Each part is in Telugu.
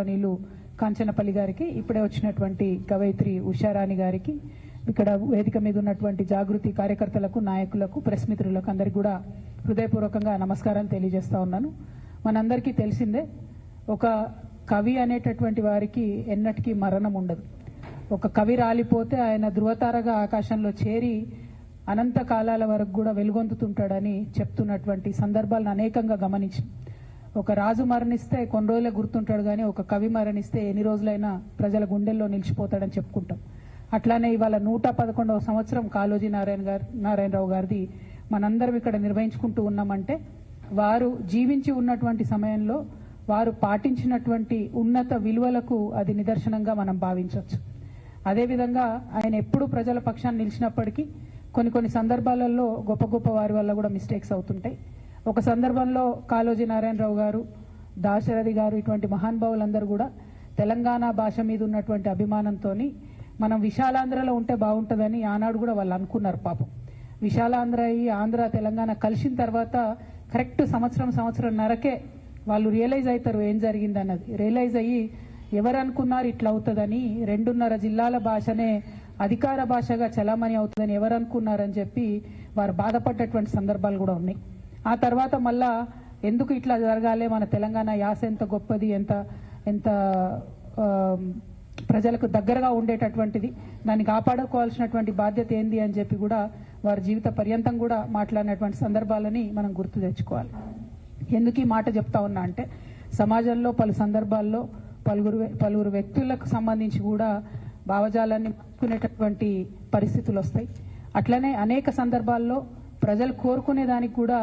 నీళ్ళు కాంచనపల్లి గారికి, ఇప్పుడే వచ్చినటువంటి కవయిత్రి ఉషారాణి గారికి, ఇక్కడ వేదిక మీద ఉన్నటువంటి జాగృతి కార్యకర్తలకు, నాయకులకు, ప్రెస్ మిత్రులకు అందరికీ కూడా హృదయపూర్వకంగా నమస్కారాలు తెలియజేస్తా ఉన్నాను. మనందరికీ తెలిసిందే, ఒక కవి అనేటటువంటి వారికి ఎన్నటికీ మరణం ఉండదు. ఒక కవి రాలిపోతే ఆయన ధృవతారగా ఆకాశంలో చేరి అనంత కాలాల వరకు కూడా వెలుగొందుతుంటాడని చెప్తున్నటువంటి సందర్భాలను అనేకంగా గమనించి, ఒక రాజు మరణిస్తే కొన్ని రోజులే గుర్తుంటాడు, కానీ ఒక కవి మరణిస్తే ఎన్ని రోజులైనా ప్రజల గుండెల్లో నిలిచిపోతాడని చెప్పుకుంటాం. అట్లానే ఇవాళ 111వ సంవత్సరం కాళోజీ నారాయణరావు గారిది మనందరం ఇక్కడ నిర్వహించుకుంటూ ఉన్నామంటే, వారు జీవించి ఉన్నటువంటి సమయంలో వారు పాటించినటువంటి ఉన్నత విలువలకు అది నిదర్శనంగా మనం భావించవచ్చు. అదేవిధంగా ఆయన ఎప్పుడు ప్రజల పక్షాన్ని నిలిచినప్పటికీ కొన్ని సందర్భాలలో గొప్ప గొప్ప వారి వల్ల కూడా మిస్టేక్స్ అవుతుంటాయి. ఒక సందర్భంలో కాళోజీ నారాయణరావు గారు, దాశరథి గారు, ఇటువంటి మహానుభావులందరూ కూడా తెలంగాణ భాష మీద ఉన్నటువంటి అభిమానంతో మనం విశాలాంధ్రలో ఉంటే బాగుంటుందని ఆనాడు కూడా వాళ్ళు అనుకున్నారు. పాపం విశాలాంధ్ర అయ్యి ఆంధ్ర తెలంగాణ కలిసిన తర్వాత కరెక్ట్ సంవత్సరంన్నరకే వాళ్ళు రియలైజ్ అవుతారు ఏం జరిగింది అన్నది. రియలైజ్ అయ్యి ఎవరు అనుకున్నారు ఇట్లా అవుతుందని, 2.5 జిల్లాల భాషనే అధికార భాషగా చలామణి అవుతుందని ఎవరు అనుకున్నారని చెప్పి వారు బాధపడ్డటువంటి సందర్భాలు కూడా ఉన్నాయి. ఆ తర్వాత మళ్ళా ఎందుకు ఇట్లా జరగాలి, మన తెలంగాణ యాస ఎంత గొప్పది, ఎంత ప్రజలకు దగ్గరగా ఉండేటటువంటిది, దాన్ని కాపాడుకోవాల్సినటువంటి బాధ్యత ఏంది అని చెప్పి కూడా వారి జీవిత పర్యంతం కూడా మాట్లాడినటువంటి సందర్భాలని మనం గుర్తు తెచ్చుకోవాలి. ఎందుకు ఈ మాట చెప్తా ఉన్నా అంటే, సమాజంలో పలు సందర్భాల్లో పలువురు వ్యక్తులకు సంబంధించి కూడా భావజాలాన్ని మార్చుకునేటటువంటి పరిస్థితులు వస్తాయి. అట్లనే అనేక సందర్భాల్లో ప్రజలు కోరుకునే దానికి కూడా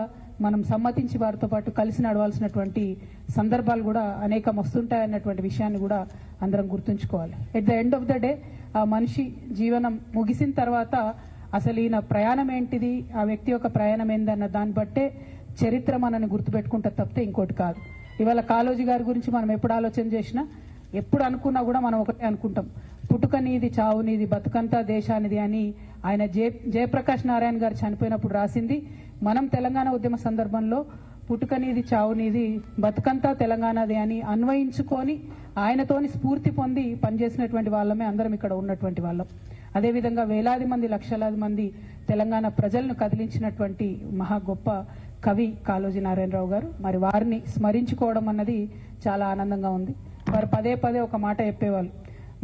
మనం సమ్మతించి వారితో పాటు కలిసి నడవాల్సినటువంటి సందర్భాలు కూడా అనేకం వస్తుంటాయన్నటువంటి విషయాన్ని కూడా అందరం గుర్తుంచుకోవాలి. At the end of the day ఆ మనిషి జీవనం ముగిసిన తర్వాత అసలు ఈయన ప్రయాణం ఏంటిది, ఆ వ్యక్తి యొక్క ప్రయాణం ఏందన్న దాన్ని బట్టే చరిత్ర మనని గుర్తుపెట్టుకుంటే తప్పితే ఇంకోటి కాదు. ఇవాళ కాళోజీ గారి గురించి మనం ఎప్పుడు ఆలోచన చేసినా, ఎప్పుడు అనుకున్నా కూడా మనం ఒకటే అనుకుంటాం, పుట్టుక నీది, చావు నీది, బతుకంతా దేశానిది అని ఆయన జయప్రకాష్ నారాయణ గారు చనిపోయినప్పుడు రాసింది. మనం తెలంగాణ ఉద్యమ సందర్భంలో పుట్టుక నీది, చావు నీది, బతుకంతా తెలంగాణది అని అన్వయించుకొని ఆయనతోని స్ఫూర్తి పొంది పనిచేసినటువంటి వాళ్ళమే అందరం ఇక్కడ ఉన్నటువంటి వాళ్ళం. అదేవిధంగా వేలాది మంది, లక్షలాది మంది తెలంగాణ ప్రజలను కదిలించినటువంటి మహా గొప్ప కవి కాళోజీ నారాయణరావు గారు. మరి వారిని స్మరించుకోవడం అన్నది చాలా ఆనందంగా ఉంది. వారు పదే ఒక మాట చెప్పేవాళ్ళు,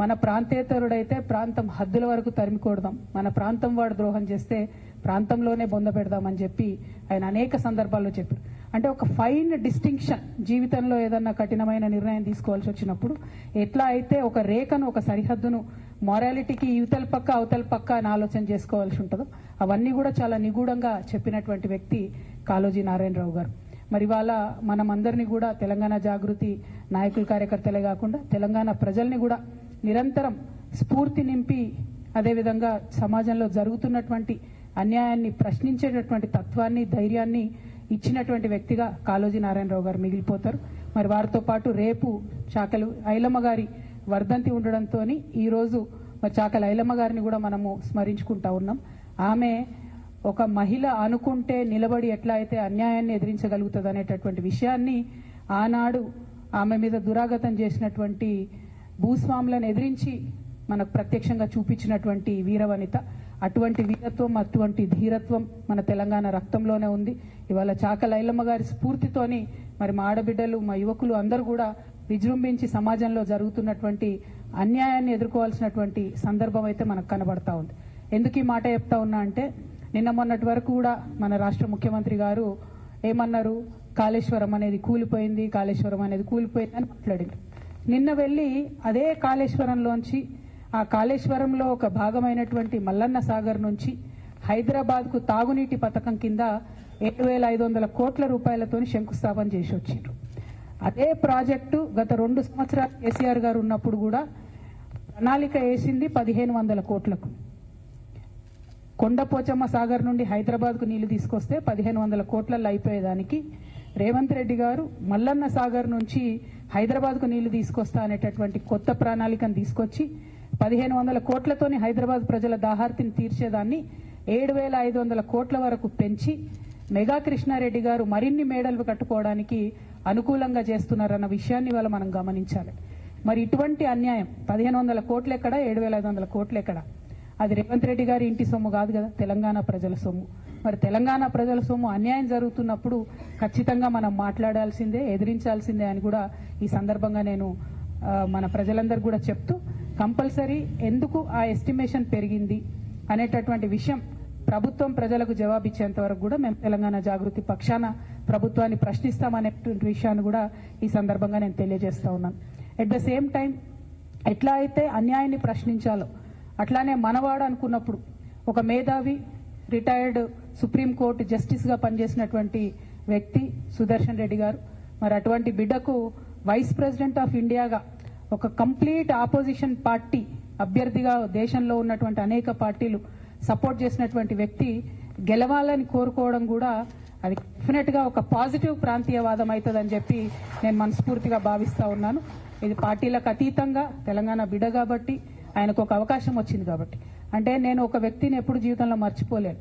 మన ప్రాంతేతరుడైతే ప్రాంతం హద్దుల వరకు తరిమికొడదాం, మన ప్రాంతం వాడు ద్రోహం చేస్తే ప్రాంతంలోనే బొంద పెడదామని చెప్పి ఆయన అనేక సందర్భాల్లో చెప్పారు. అంటే ఒక ఫైన్ డిస్టింక్షన్, జీవితంలో ఏదన్నా కఠినమైన నిర్ణయం తీసుకోవాల్సి వచ్చినప్పుడు ఎట్లా అయితే ఒక రేఖను, ఒక సరిహద్దును మొరాలిటీకి యువతల పక్క అవతల పక్క అని ఆలోచన చేసుకోవాల్సి ఉంటుందో అవన్నీ కూడా చాలా నిగూఢంగా చెప్పినటువంటి వ్యక్తి కాళోజీ నారాయణరావు గారు. మరి ఇవాళ మనం అందరినీ కూడా తెలంగాణ జాగృతి నాయకులు, కార్యకర్తలే కాకుండా తెలంగాణ ప్రజల్ని కూడా నిరంతరం స్ఫూర్తి నింపి, అదేవిధంగా సమాజంలో జరుగుతున్నటువంటి అన్యాయాన్ని ప్రశ్నించేటటువంటి తత్వాన్ని, ధైర్యాన్ని ఇచ్చినటువంటి వ్యక్తిగా కాళోజీ నారాయణరావు గారు మిగిలిపోతారు. మరి వారితో పాటు రేపు చాకలి ఐలమ్మ గారి వర్ధంతి ఉండడంతో ఈరోజు మరి చాకలి ఐలమ్మ గారిని కూడా మనము స్మరించుకుంటా ఉన్నాం. ఆమె ఒక మహిళ అనుకుంటే నిలబడి ఎట్లా అయితే అన్యాయాన్ని ఎదిరించగలుగుతుంది అనేటటువంటి విషయాన్ని ఆనాడు ఆమె మీద దురాగతం చేసినటువంటి భూస్వాములను ఎదిరించి మనకు ప్రత్యక్షంగా చూపించినటువంటి వీరవనిత. అటువంటి వీరత్వం, అటువంటి ధీరత్వం మన తెలంగాణ రక్తంలోనే ఉంది. ఇవాళ చాకలి ఐలమ్మ గారి స్ఫూర్తితోని మరి మా ఆడబిడ్డలు, మా యువకులు అందరూ కూడా విజృంభించి సమాజంలో జరుగుతున్నటువంటి అన్యాయాన్ని ఎదుర్కోవాల్సినటువంటి సందర్భం అయితే మనకు కనబడతా ఉంది. ఎందుకు ఈ మాట చెప్తా ఉన్నా అంటే, నిన్న మొన్నటి వరకు కూడా మన రాష్ట్ర ముఖ్యమంత్రి గారు ఏమన్నారు, కాళేశ్వరం అనేది కూలిపోయింది అని మాట్లాడారు. నిన్న వెళ్ళి అదే కాళేశ్వరంలోంచి, ఆ కాళేశ్వరంలో ఒక భాగమైనటువంటి మల్లన్న సాగర్ నుంచి హైదరాబాద్కు తాగునీటి పథకం కింద 7,500 కోట్ల రూపాయలతో శంకుస్థాపన చేసి వచ్చిండ్రు. అదే ప్రాజెక్టు గత 2 సంవత్సరాలు కేసీఆర్ గారు ఉన్నప్పుడు కూడా ప్రణాళిక వేసింది 1,500 కోట్లకు. కొండపోచమ్మ సాగర్ నుండి హైదరాబాద్కు నీళ్లు తీసుకొస్తే 1,500 కోట్లలో అయిపోయేదానికి రేవంత్ రెడ్డి గారు మల్లన్న సాగర్ నుంచి హైదరాబాద్కు నీళ్లు తీసుకొస్తా అనేటటువంటి కొత్త ప్రణాళికను తీసుకొచ్చి 1,500 కోట్లతోని హైదరాబాద్ ప్రజల దాహార్తిని తీర్చేదాన్ని 7,500 కోట్ల వరకు పెంచి మెగా కృష్ణారెడ్డి గారు మరిన్ని మేడలు కట్టుకోవడానికి అనుకూలంగా చేస్తున్నారన్న విషయాన్ని ఇవాళ మనం గమనించాలి. మరి ఇటువంటి అన్యాయం 1500 కోట్లు ఎక్కడ, 7500 కోట్లు ఎక్కడ? అది రేవంత్ రెడ్డి గారి ఇంటి సొమ్ము కాదు కదా, తెలంగాణ ప్రజల సొమ్ము. మరి తెలంగాణ ప్రజల సొమ్ము అన్యాయం జరుగుతున్నప్పుడు ఖచ్చితంగా మనం మాట్లాడాల్సిందే, ఎదిరించాల్సిందే అని కూడా ఈ సందర్భంగా నేను మన ప్రజలందరూ కూడా చెప్తూ, కంపల్సరీ ఎందుకు ఆ ఎస్టిమేషన్ పెరిగింది అనేటటువంటి విషయం ప్రభుత్వం ప్రజలకు జవాబిచ్చేంత వరకు కూడా మేము తెలంగాణ జాగృతి పక్షాన ప్రభుత్వాన్ని ప్రశ్నిస్తామనేటువంటి విషయాన్ని కూడా ఈ సందర్భంగా నేను తెలియజేస్తా ఉన్నాను. ఎట్ ద సేమ్ టైం ఎట్లా అయితే అన్యాయాన్ని ప్రశ్నించాలో అట్లానే మనవాడు అనుకున్నప్పుడు ఒక మేధావి రిటైర్డ్ సుప్రీంకోర్టు జస్టిస్గా పనిచేసినటువంటి వ్యక్తి సుదర్శన్ రెడ్డి గారు, మరి అటువంటి బిడ్డకు వైస్ ప్రెసిడెంట్ ఆఫ్ ఇండియాగా ఒక కంప్లీట్ ఆపోజిషన్ పార్టీ అభ్యర్థిగా దేశంలో ఉన్నటువంటి అనేక పార్టీలు సపోర్ట్ చేసినటువంటి వ్యక్తి గెలవాలని కోరుకోవడం కూడా అది డెఫినెట్ గా ఒక పాజిటివ్ ప్రాంతీయవాదం అవుతుందని చెప్పి నేను మనస్ఫూర్తిగా భావిస్తా ఉన్నాను. ఇది పార్టీలకు అతీతంగా తెలంగాణ బిడ్డ కాబట్టి ఆయనకు ఒక అవకాశం వచ్చింది కాబట్టి. అంటే నేను ఒక వ్యక్తిని ఎప్పుడు జీవితంలో మర్చిపోలేను.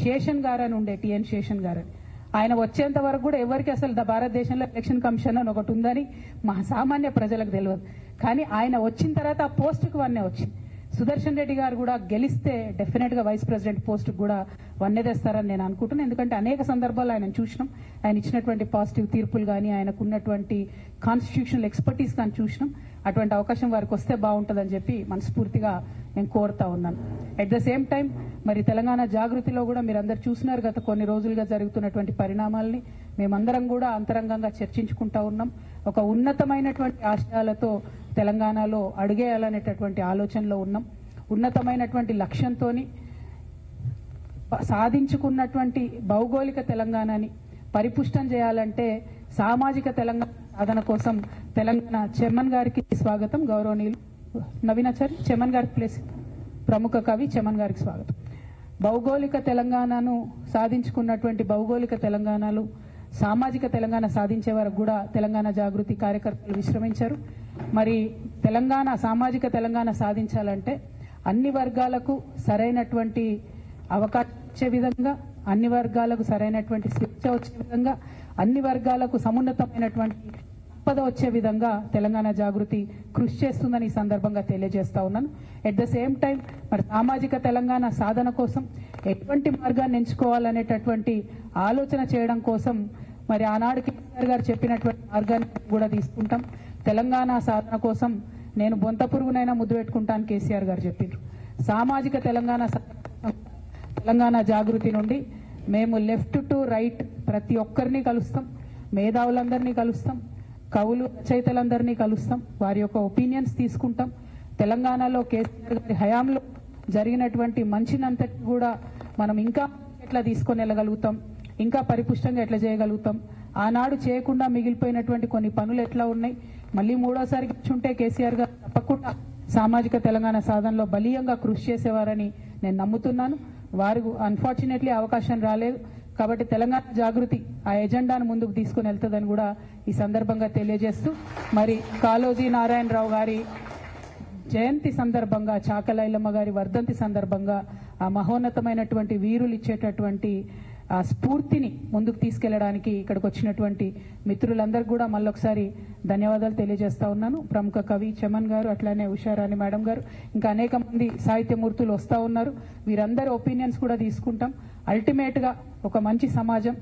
శేషన్ గారని ఉండే, టిఎన్ శేషన్ గారని. ఆయన వచ్చేంత వరకు కూడా ఎవరికి అసలు భారతదేశంలో ఎలక్షన్ కమిషన్ అని ఒకటి ఉందని మా సామాన్య ప్రజలకు తెలియదు. కానీ ఆయన వచ్చిన తర్వాత ఆ పోస్టుకు వన్నే వచ్చింది. సుదర్శన్ రెడ్డి గారు కూడా గెలిస్తే డెఫినెట్ గా వైస్ ప్రెసిడెంట్ పోస్ట్ కూడా వన్నే తెస్తారని నేను అనుకుంటున్నాను. ఎందుకంటే అనేక సందర్భాల్లో ఆయన చూసినాం, ఆయన ఇచ్చినటువంటి పాజిటివ్ తీర్పులు కానీ, ఆయనకు ఉన్నటువంటి కాన్స్టిట్యూషనల్ ఎక్స్పర్టీస్ కానీ చూసినాం. అటువంటి అవకాశం వారికి వస్తే బాగుంటుందని చెప్పి మనస్ఫూర్తిగా నేను కోరుతా ఉన్నాను. అట్ ద సేమ్ టైం మరి తెలంగాణ జాగృతిలో కూడా మీరు అందరు చూసినారు గత కొన్ని రోజులుగా జరుగుతున్నటువంటి పరిణామాల్ని. మేమందరం కూడా అంతరంగంగా చర్చించుకుంటా ఉన్నాం. ఒక ఉన్నతమైనటువంటి ఆశయాలతో తెలంగాణలో అడుగేయాలనేటటువంటి ఆలోచనలో ఉన్నాం. ఉన్నతమైనటువంటి లక్ష్యంతో సాధించుకున్నటువంటి భౌగోళిక తెలంగాణని పరిపుష్టం చేయాలంటే సామాజిక తెలంగాణ సాధన కోసం తెలంగాణ చైర్మన్ గారికి స్వాగతం. గౌరవనీయులు నవీనాచారి చైర్మన్ గారికి ప్లేస్, ప్రముఖ కవి చైర్మన్ గారికి స్వాగతం. భౌగోళిక తెలంగాణను సాధించుకున్నటువంటి భౌగోళిక తెలంగాణలు సామాజిక తెలంగాణ సాధించే వరకు కూడా తెలంగాణ జాగృతి కార్యకర్తలు విశ్రమించారు. మరి తెలంగాణ సామాజిక తెలంగాణ సాధించాలంటే అన్ని వర్గాలకు సరైనటువంటి అవకాశం వచ్చే విధంగా, అన్ని వర్గాలకు సరైనటువంటి స్వేచ్ఛ వచ్చే విధంగా, అన్ని వర్గాలకు సమున్నతమైనటువంటి సంపద వచ్చే విధంగా తెలంగాణ జాగృతి కృషి చేస్తుందని ఈ సందర్భంగా తెలియజేస్తా ఉన్నాను. ఎట్ ద సేమ్ టైం మరి సామాజిక తెలంగాణ సాధన కోసం ఎటువంటి మార్గాన్ని ఎంచుకోవాలనేటటువంటి ఆలోచన చేయడం కోసం మరి ఆనాడు కేసీఆర్ గారు చెప్పినటువంటి మార్గాన్ని కూడా తీసుకుంటాం. తెలంగాణ సాధన కోసం నేను బొంత పురుగునైనా ముద్దు పెట్టుకుంటాను కేసీఆర్ గారు చెప్పిండ్రు. సామాజిక తెలంగాణ తెలంగాణ జాగృతి నుండి మేము లెఫ్ట్ టు రైట్ ప్రతి ఒక్కరిని కలుస్తాం, మేధావులందరినీ కలుస్తాం, కవులు రచయితలందరినీ కలుస్తాం, వారి యొక్క ఒపీనియన్స్ తీసుకుంటాం. తెలంగాణలో కేసీఆర్ గారి హయాంలో జరిగినటువంటి మంచినంతటి కూడా మనం ఇంకా ఎట్లా తీసుకొని వెళ్ళగలుగుతాం, ఇంకా పరిపుష్టంగా ఎట్లా చేయగలుగుతాం, ఆనాడు చేయకుండా మిగిలిపోయినటువంటి కొన్ని పనులు ఎట్లా ఉన్నాయి, మళ్ళీ మూడోసారి కూర్చుంటే కేసీఆర్ గారు తప్పకుండా సామాజిక తెలంగాణ సాధనలో బలీయంగా కృషి చేసేవారని నేను నమ్ముతున్నాను. వారికి అన్ఫార్చునేట్లీ అవకాశం రాలేదు కాబట్టి తెలంగాణ జాగృతి ఆ ఎజెండాను ముందుకు తీసుకుని వెళ్తుందని కూడా ఈ సందర్భంగా తెలియజేస్తూ, మరి కాళోజీ నారాయణరావు గారి జయంతి సందర్భంగా, చాకలైలమ్మ గారి వర్ధంతి సందర్భంగా ఆ మహోన్నతమైనటువంటి వీరులు ఇచ్చేటటువంటి ఆ స్ఫూర్తిని ముందుకు తీసుకెళ్లడానికి ఇక్కడికి వచ్చినటువంటి మిత్రులందరికీ కూడా మళ్ళొకసారి ధన్యవాదాలు తెలియజేస్తా ఉన్నాను. ప్రముఖ కవి చమన్ గారు, అట్లానే ఉషారాణి మేడం గారు, ఇంకా అనేక మంది సాహిత్యమూర్తులు వస్తా ఉన్నారు. వీరందరి ఒపీనియన్స్ కూడా తీసుకుంటాం. అల్టిమేట్ గా ఒక మంచి సమాజం,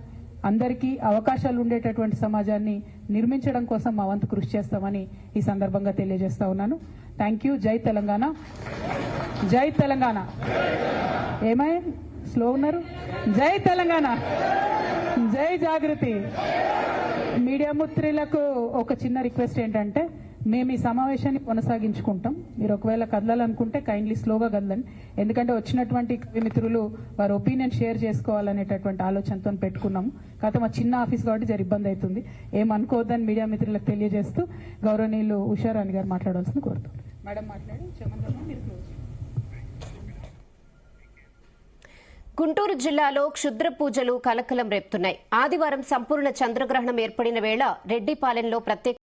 అందరికీ అవకాశాలు ఉండేటటువంటి సమాజాన్ని నిర్మించడం కోసం మా వంతు కృషి చేస్తామని ఈ సందర్భంగా తెలియజేస్తా ఉన్నాను. Thank you. జై తెలంగాణ, జై తెలంగాణ. ఏమై స్లో ఉన్నారు? జై తెలంగాణ, జై జాగృతి. మీడియా మిత్రులకు ఒక చిన్న రిక్వెస్ట్ ఏంటంటే, మేము ఈ సమావేశాన్ని కొనసాగించుకుంటాం. మీరు ఒకవేళ కదలాలనుకుంటే కైండ్లీ స్లోగా కదలండి. ఎందుకంటే వచ్చినటువంటి కవి మిత్రులు వారి ఒపీనియన్ షేర్ చేసుకోవాలనేటటువంటి ఆలోచనతో పెట్టుకున్నాము. కాకపోతే మా చిన్న ఆఫీస్ కాబట్టి జర ఇబ్బంది అవుతుంది, ఏమనుకోవద్దని మీడియా మిత్రులకు తెలియజేస్తూ గౌరవనీయులు ఉషారాణి గారు మాట్లాడాల్సింది కోరుతాం. మేడం మాట్లాడి మీరు. గుంటూరు జిల్లాలో క్షుద్ర పూజలు కలకలం రేపుతున్నాయి. ఆదివారం సంపూర్ణ చంద్రగ్రహణం ఏర్పడిన వేళ రెడ్డిపాలెంలో ప్రత్యేక